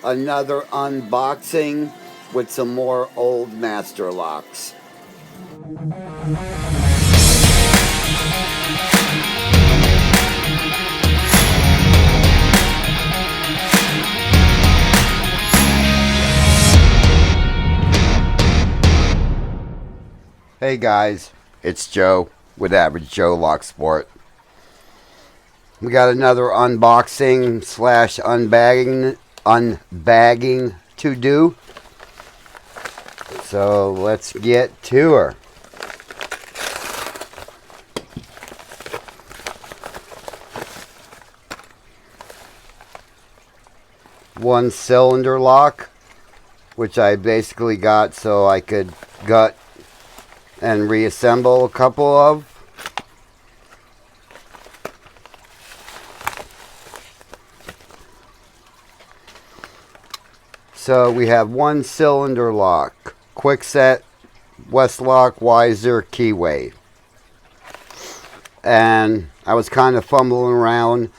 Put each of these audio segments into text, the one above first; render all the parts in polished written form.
another unboxing with some more old master locks. Hey guys, it's Joe with Average Joe Locksport. We got another unboxing slash unbagging to do. So let's get to her. One cylinder lock, which I basically got so I could gut and reassemble a couple of. So we have one cylinder lock, Quickset, Westlock, Weiser, Keyway. And I was kind of fumbling around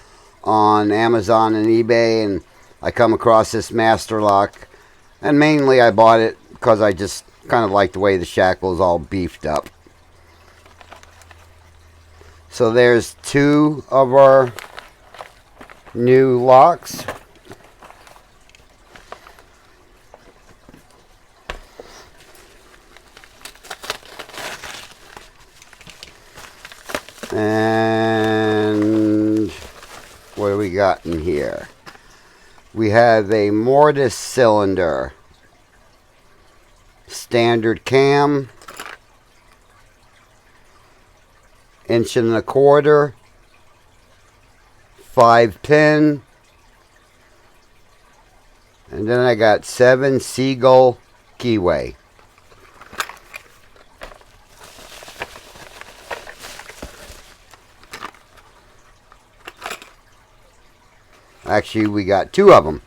on Amazon and eBay, and I come across this master lock, and mainly I bought it because I just kind of like the way the shackle is all beefed up. So there's two of our new locks. And what do we got in here? We have a mortise cylinder, standard cam, 1.25 inch, 5-pin, and then I got 7 Seagull keyway. Actually, we got 2 of them.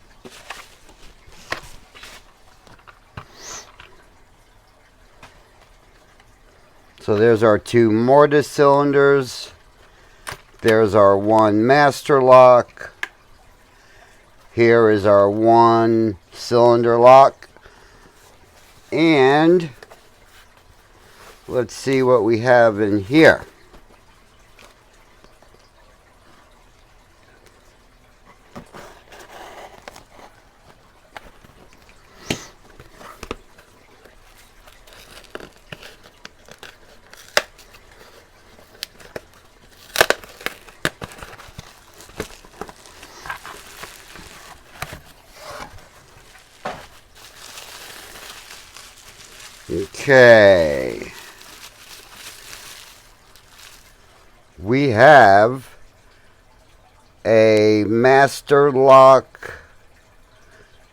So there's our 2 mortise cylinders. There's our 1 master lock. Here is our 1 cylinder lock. And let's see what we have in here. Okay, we have a Master Lock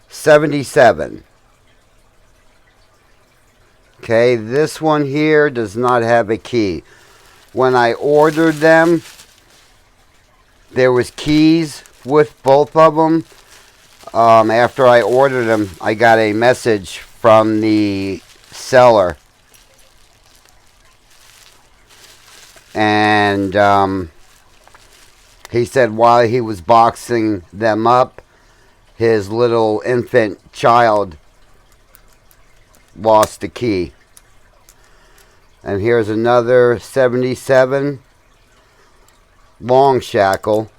77. Okay, this one here does not have a key. When I ordered them, there was keys with both of them. After I ordered them, I got a message from the seller, and he said while he was boxing them up, his little infant child lost the key. And here's another 77 long shackle.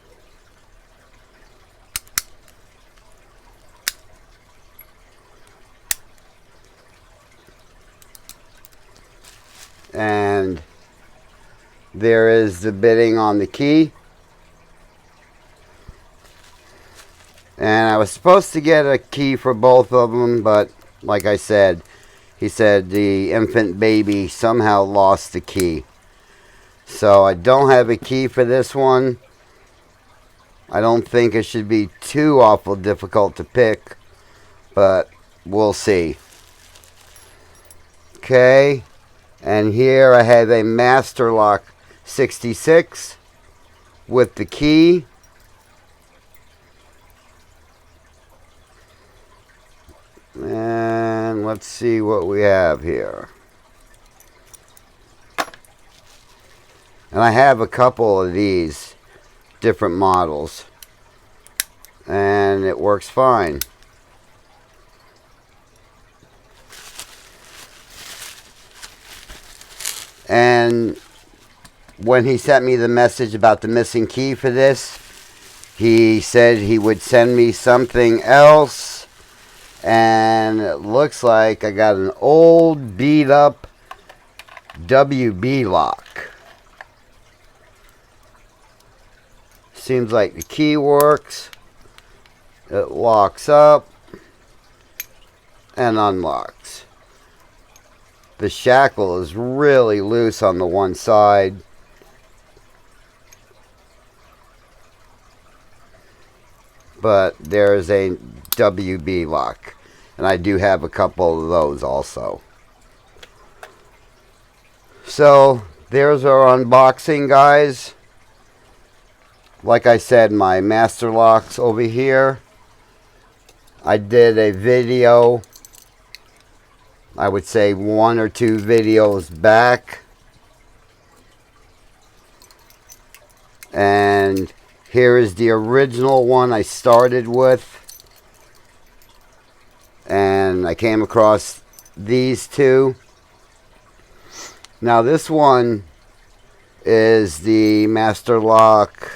And there is the bitting on the key. And I was supposed to get a key for both of them, but like I said, he said the infant baby somehow lost the key. So I don't have a key for this one. I don't think it should be too awful difficult to pick, but we'll see. Okay. And here I have a Master Lock 66 with the key. And let's see what we have here. And I have a couple of these different models, and it works fine. And when he sent me the message about the missing key for this, he said he would send me something else. And it looks like I got an old beat up WB lock. Seems like the key works. It locks up and unlocks. The shackle is really loose on the one side. But there is a WB lock. And I do have a couple of those also. So, there's our unboxing, guys. Like I said, my master locks over here. I did a video, I would say 1 or 2 videos back. And here is the original one I started with. And I came across these two. Now this one is the master lock,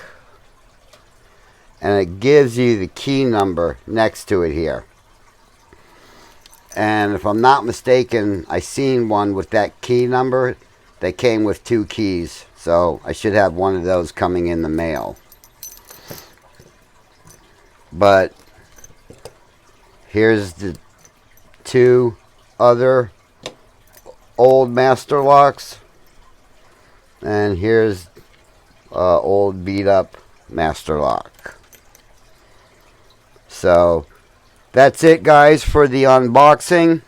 and it gives you the key number next to it here. And if I'm not mistaken, I seen one with that key number that came with 2 keys. So I should have one of those coming in the mail. But here's the 2 other old master locks. And here's old beat up master lock. So that's it, guys, for the unboxing.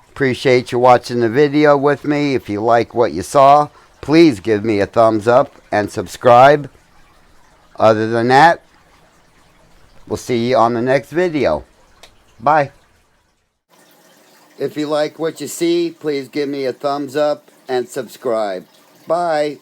Appreciate you watching the video with me. If you like what you saw, please give me a thumbs up and subscribe. Other than that, we'll see you on the next video. Bye. If you like what you see, please give me a thumbs up and subscribe. Bye.